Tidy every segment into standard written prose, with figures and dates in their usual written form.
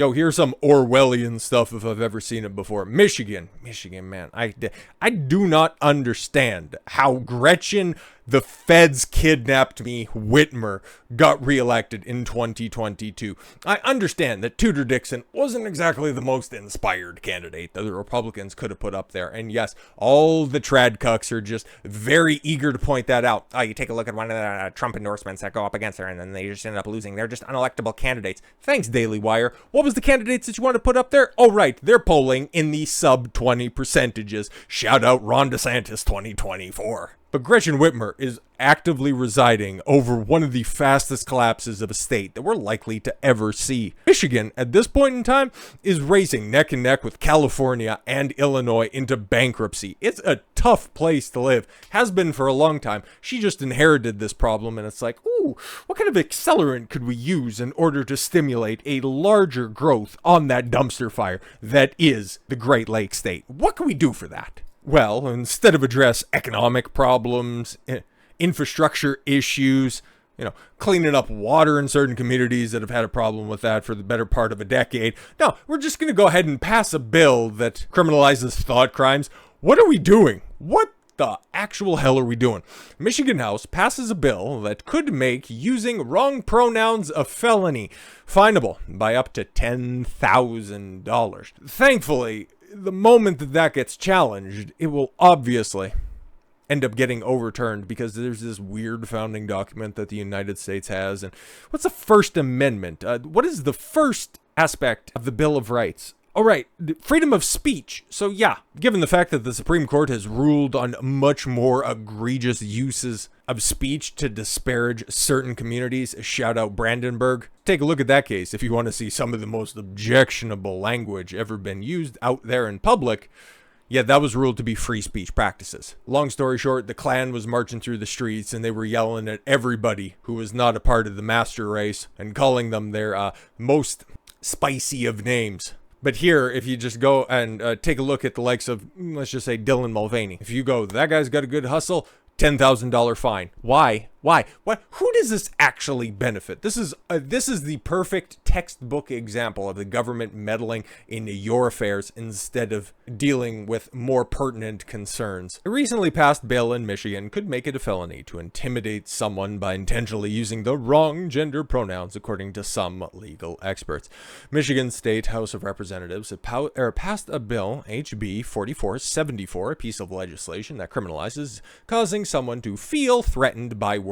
Yo, here's some Orwellian stuff if I've ever seen it before. Michigan, man. I do not understand how Gretchen, the feds kidnapped me, Whitmer, got reelected in 2022. I understand that Tudor Dixon wasn't exactly the most inspired candidate that the Republicans could have put up there. And yes, all the trad cucks are just very eager to point that out. Oh, you take a look at one of the Trump endorsements that go up against her and then they just end up losing. They're just unelectable candidates. Thanks, Daily Wire. What was the candidates that you want to put up there? Oh, right. They're polling in the sub 20 percentages. Shout out Ron DeSantis 2024. But Gretchen Whitmer is actively residing over one of the fastest collapses of a state that we're likely to ever see. Michigan, at this point in time, is racing neck and neck with California and Illinois into bankruptcy. It's a tough place to live. Has been for a long time. She just inherited this problem, and it's like, ooh, what kind of accelerant could we use in order to stimulate a larger growth on that dumpster fire that is the Great Lakes state? What can we do for that? Well, instead of address economic problems, infrastructure issues, cleaning up water in certain communities that have had a problem with that for the better part of a decade. No, we're just going to go ahead and pass a bill that criminalizes thought crimes. What are we doing? What the actual hell are we doing? Michigan House passes a bill that could make using wrong pronouns a felony, finable by up to $10,000. Thankfully, the moment that gets challenged, it will obviously end up getting overturned because there's this weird founding document that the United States has. And what's the First Amendment? What is the first aspect of the Bill of Rights? All right, freedom of speech. So yeah, given the fact that the Supreme Court has ruled on much more egregious uses of speech to disparage certain communities, shout out Brandenburg. Take a look at that case if you want to see some of the most objectionable language ever been used out there in public. Yeah, that was ruled to be free speech practices. Long story short, the Klan was marching through the streets and they were yelling at everybody who was not a part of the master race and calling them their most spicy of names. But here, if you just go and take a look at the likes of, let's just say, Dylan Mulvaney. If you go, that guy's got a good hustle, $10,000 fine. Why? What? Who does this actually benefit? This is the perfect textbook example of the government meddling into your affairs instead of dealing with more pertinent concerns. A recently passed bill in Michigan could make it a felony to intimidate someone by intentionally using the wrong gender pronouns, according to some legal experts. Michigan State House of Representatives have passed a bill, HB 4474, a piece of legislation that criminalizes causing someone to feel threatened by words.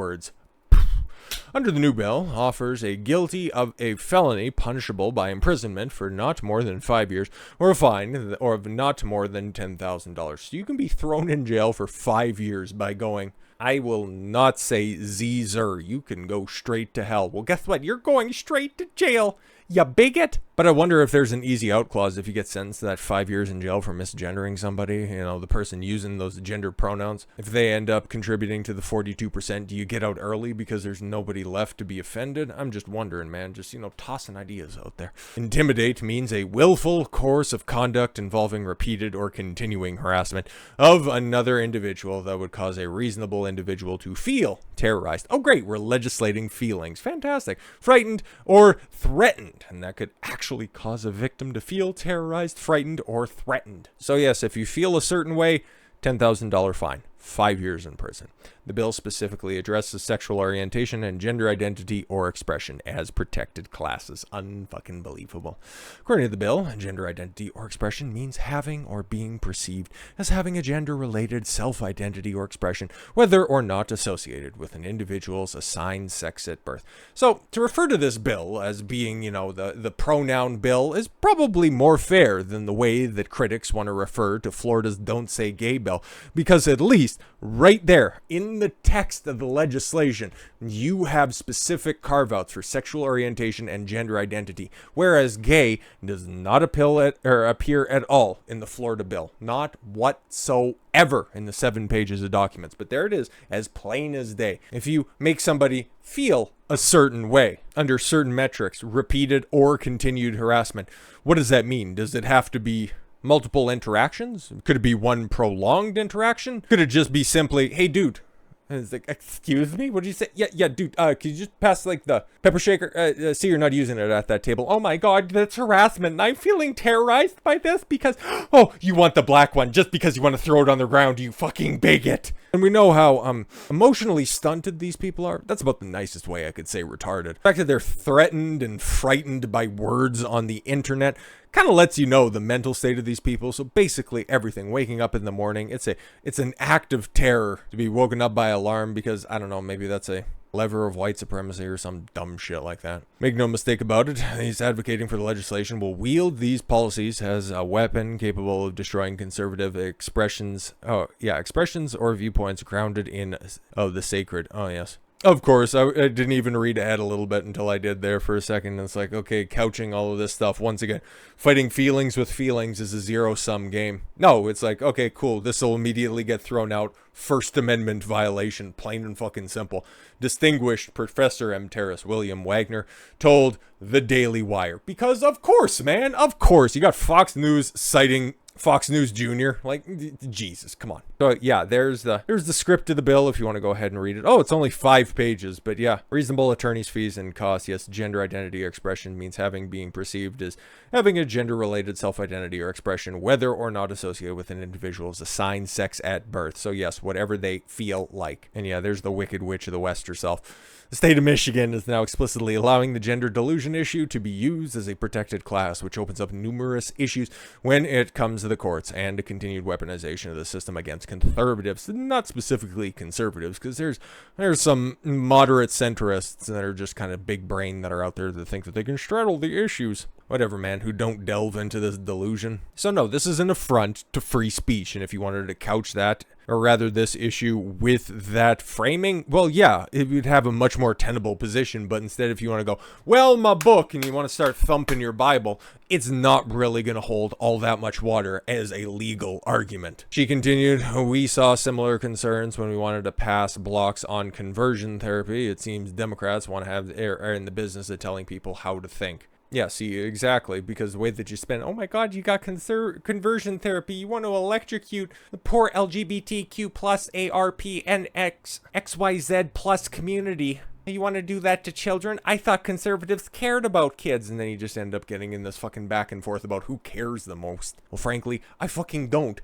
Under the new bill, offers a guilty of a felony punishable by imprisonment for not more than 5 years or a fine or of not more than $10,000. So you can be thrown in jail for 5 years by going, I will not say Zer. You can go straight to hell. Well, guess what? You're going straight to jail, you bigot. But I wonder if there's an easy out clause if you get sentenced to that 5 years in jail for misgendering somebody, the person using those gender pronouns. If they end up contributing to the 42%, do you get out early because there's nobody left to be offended? I'm just wondering, man. Just, tossing ideas out there. Intimidate means a willful course of conduct involving repeated or continuing harassment of another individual that would cause a reasonable individual to feel terrorized. Oh, great. We're legislating feelings. Fantastic. Frightened or threatened. And that could actually cause a victim to feel terrorized, frightened, or threatened. So yes, if you feel a certain way, $10,000 fine, 5 years in prison. The bill specifically addresses sexual orientation and gender identity or expression as protected classes. Unfucking believable. According to the bill, gender identity or expression means having or being perceived as having a gender-related self-identity or expression, whether or not associated with an individual's assigned sex at birth. So, to refer to this bill as being, the pronoun bill is probably more fair than the way that critics want to refer to Florida's Don't Say Gay bill, because at least right there in the text of the legislation, you have specific carve-outs for sexual orientation and gender identity, whereas gay does not appear at all in the Florida bill. Not whatsoever in the 7 pages of documents. But there it is, as plain as day. If you make somebody feel a certain way under certain metrics, repeated or continued harassment, what does that mean? Does it have to be multiple interactions? Could it be one prolonged interaction? Could it just be simply, hey dude, And it's like, excuse me? What did you say? Yeah, dude, could you just pass, like, the pepper shaker? See, you're not using it at that table. Oh my god, that's harassment. And I'm feeling terrorized by this because, oh, you want the black one just because you want to throw it on the ground, you fucking bigot. And we know how, emotionally stunted these people are. That's about the nicest way I could say retarded. The fact that they're threatened and frightened by words on the internet kind of lets you know the mental state of these people. So basically everything, waking up in the morning, it's an act of terror to be woken up by alarm because, I don't know, maybe that's a lever of white supremacy or some dumb shit like that. Make no mistake about it, he's advocating for the legislation will wield these policies as a weapon capable of destroying conservative expressions or viewpoints grounded in the sacred. Oh yes. Of course, I didn't even read ahead a little bit until I did there for a second. And it's like, okay, couching all of this stuff. Once again, fighting feelings with feelings is a zero-sum game. No, it's like, okay, cool. This will immediately get thrown out. First Amendment violation, plain and fucking simple. Distinguished Professor Emeritus William Wagner told the Daily Wire. Because of course, man, of course. You got Fox News citing Fox News Jr. Like, Jesus, come on. So yeah, there's the script of the bill if you want to go ahead and read it. Oh, it's only 5 pages, but yeah. Reasonable attorney's fees and costs. Yes, gender identity or expression means being perceived as having a gender-related self-identity or expression, whether or not associated with an individual's assigned sex at birth. So yes, whatever they feel like. And yeah, there's the Wicked Witch of the West herself. The state of Michigan is now explicitly allowing the gender delusion issue to be used as a protected class, which opens up numerous issues when it comes to the courts and a continued weaponization of the system against conservatives, not specifically conservatives, because there's some moderate centrists that are just kind of big brain that are out there that think that they can straddle the issues. Whatever, man, who don't delve into this delusion. So no, this is an affront to free speech, and if you wanted to couch that, or rather this issue with that framing, well, yeah, it would have a much more tenable position, but instead if you want to go, well, my book, and you want to start thumping your Bible, it's not really going to hold all that much water as a legal argument. She continued, we saw similar concerns when we wanted to pass blocks on conversion therapy. It seems Democrats want to are in the business of telling people how to think. Yeah, see, exactly, because the way that you spend, oh my god, you got conversion therapy, you want to electrocute the poor LGBTQ plus ARP and XYZ plus community. You want to do that to children? I thought conservatives cared about kids. And then you just end up getting in this fucking back and forth about who cares the most. Well, frankly, I fucking don't.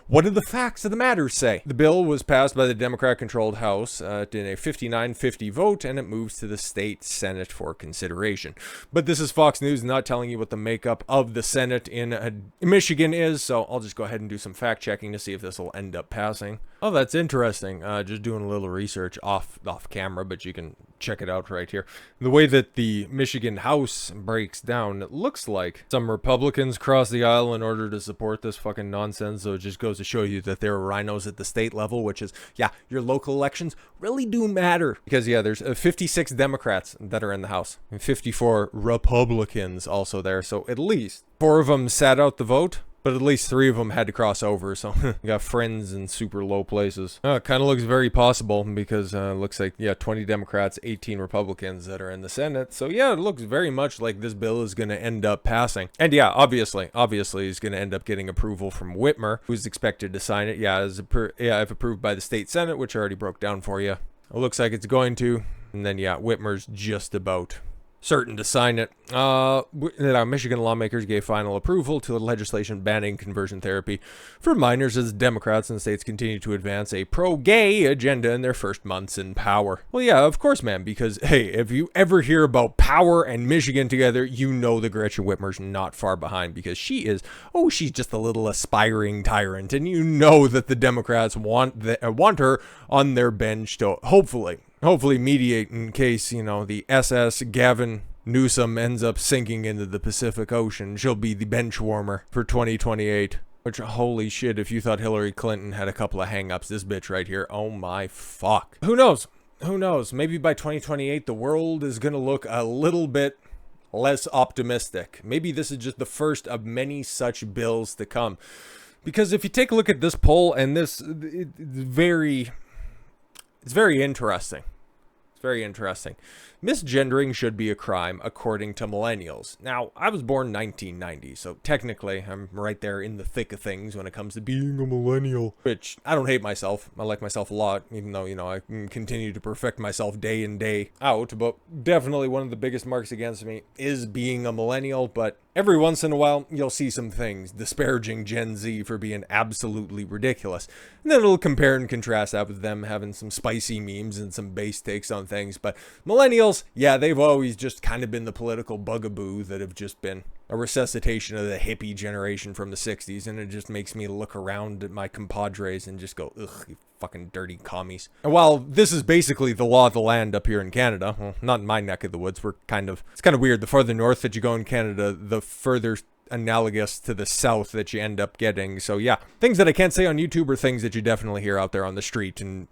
What do the facts of the matter say? The bill was passed by the Democrat-controlled House in a 59-50 vote, and it moves to the state Senate for consideration. But this is Fox News not telling you what the makeup of the Senate in Michigan is, so I'll just go ahead and do some fact-checking to see if this will end up passing. Oh, that's interesting. Just doing a little research off camera, but you can check it out right here. The way that the Michigan House breaks down, it looks like some Republicans cross the aisle in order to support this fucking nonsense. So it just goes to show you that there are rhinos at the state level, which is, yeah, your local elections really do matter. Because, yeah, there's 56 Democrats that are in the House and 54 Republicans also there. So at least 4 of them sat out the vote. But at least 3 of them had to cross over, so you got friends in super low places. It kind of looks very possible because it looks like, yeah, 20 Democrats, 18 Republicans that are in the Senate. So yeah, it looks very much like this bill is going to end up passing. And yeah, obviously, he's going to end up getting approval from Whitmer, who's expected to sign it. Yeah, if approved by the state Senate, which I already broke down for you. It looks like it's going to. And then, yeah, Whitmer's just about certain to sign it. Michigan lawmakers gave final approval to legislation banning conversion therapy for minors as Democrats in the states continue to advance a pro-gay agenda in their first months in power. Well, yeah, of course, man, because, hey, if you ever hear about power and Michigan together, you know that Gretchen Whitmer's not far behind because she's just a little aspiring tyrant, and you know that the Democrats want her on their bench to hopefully mediate in case, the SS Gavin Newsom ends up sinking into the Pacific Ocean. She'll be the bench warmer for 2028. Which, holy shit, if you thought Hillary Clinton had a couple of hang-ups, this bitch right here, oh my fuck. Who knows? Maybe by 2028, the world is going to look a little bit less optimistic. Maybe this is just the first of many such bills to come. Because if you take a look at this poll, and it's very interesting. It's very interesting Misgendering should be a crime according to millennials. Now, I was born 1990, so technically I'm right there in the thick of things when it comes to being a millennial. Which, I don't hate myself. I like myself a lot, even though, I continue to perfect myself day in, day out. But definitely one of the biggest marks against me is being a millennial. But every once in a while, you'll see some things disparaging Gen Z for being absolutely ridiculous. And then it'll compare and contrast that with them having some spicy memes and some base takes on things. But millennials, yeah, they've always just kind of been the political bugaboo that have just been a resuscitation of the hippie generation from the 60s. And it just makes me look around at my compadres and just go, ugh, you fucking dirty commies. And while this is basically the law of the land up here in Canada, well, not in my neck of the woods, it's kind of weird. The farther north that you go in Canada, the further analogous to the south that you end up getting. So yeah, things that I can't say on YouTube are things that you definitely hear out there on the street in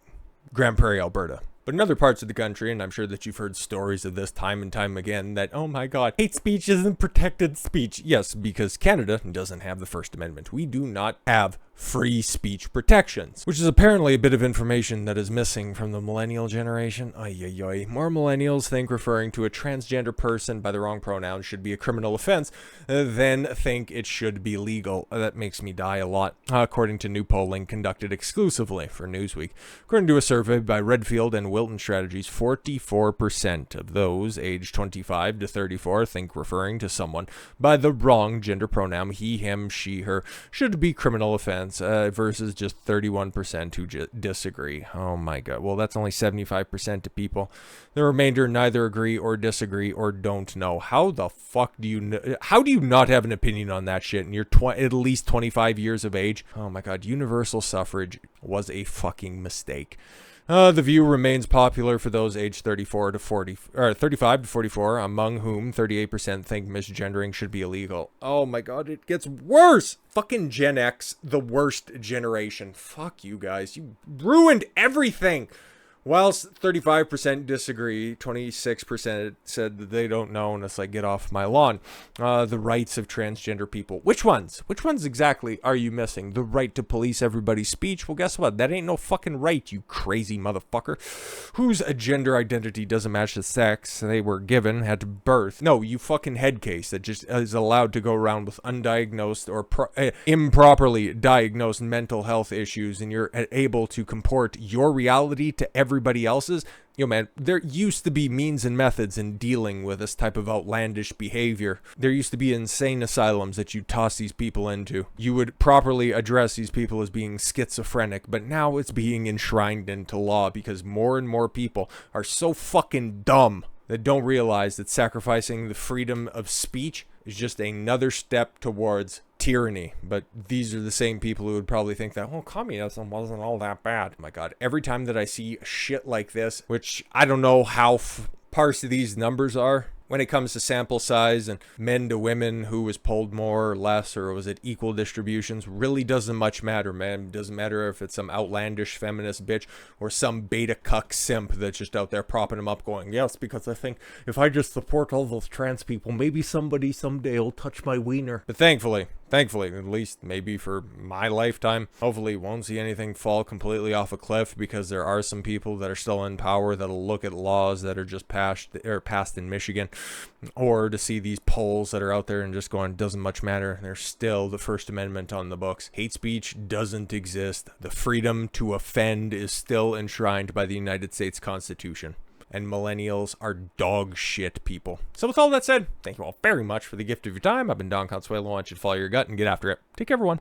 Grand Prairie, Alberta. But in other parts of the country, and I'm sure that you've heard stories of this time and time again, that, oh my god, hate speech isn't protected speech. Yes, because Canada doesn't have the First Amendment. We do not have free speech protections, which is apparently a bit of information that is missing from the millennial generation. Ay, ay, ay. More millennials think referring to a transgender person by the wrong pronoun should be a criminal offense than think it should be legal. That makes me die a lot, according to new polling conducted exclusively for Newsweek. According to a survey by Redfield and Wilton Strategies, 44% of those aged 25 to 34 think referring to someone by the wrong gender pronoun, he, him, she, her, should be criminal offense. Versus just 31% who disagree. Oh my god. Well, that's only 75% of people. The remainder neither agree or disagree or don't know. How the fuck do you how do you not have an opinion on that shit and you're at least 25 years of age? Oh my god. Universal suffrage was a fucking mistake. The View remains popular for those aged 35 to 44, among whom 38% think misgendering should be illegal. Oh my god, it gets worse! Fucking Gen X, the worst generation. Fuck you guys, you ruined everything! Whilst 35% disagree, 26% said that they don't know, and it's like, get off my lawn. The rights of transgender people. Which ones? Which ones exactly are you missing? The right to police everybody's speech? Well, guess what? That ain't no fucking right, you crazy motherfucker. Whose gender identity doesn't match the sex they were given at birth? No, you fucking head case that just is allowed to go around with undiagnosed or improperly diagnosed mental health issues, and you're able to comport your reality to everybody else's. Yo, man, there used to be means and methods in dealing with this type of outlandish behavior. There used to be insane asylums that you toss these people into. You would properly address these people as being schizophrenic, but now it's being enshrined into law because more and more people are so fucking dumb that don't realize that sacrificing the freedom of speech is just another step towards tyranny. But these are the same people who would probably think that, well, communism wasn't all that bad. Oh my god, every time that I see shit like this, which I don't know how sparse these numbers are when it comes to sample size and men to women who was polled more or less, or was it equal distributions, really doesn't much matter, man. It doesn't matter if it's some outlandish feminist bitch or some beta cuck simp that's just out there propping them up going, yes, because I think if I just support all those trans people, maybe somebody someday will touch my wiener. But thankfully, at least maybe for my lifetime, hopefully won't see anything fall completely off a cliff, because there are some people that are still in power that'll look at laws that are just passed in Michigan, or to see these polls that are out there and just going, doesn't much matter. There's still the First Amendment on the books. Hate speech doesn't exist. The freedom to offend is still enshrined by the United States Constitution. And millennials are dog shit people. So with all that said, thank you all very much for the gift of your time. I've been Don Consuelo. I want you to follow your gut and get after it. Take care, everyone.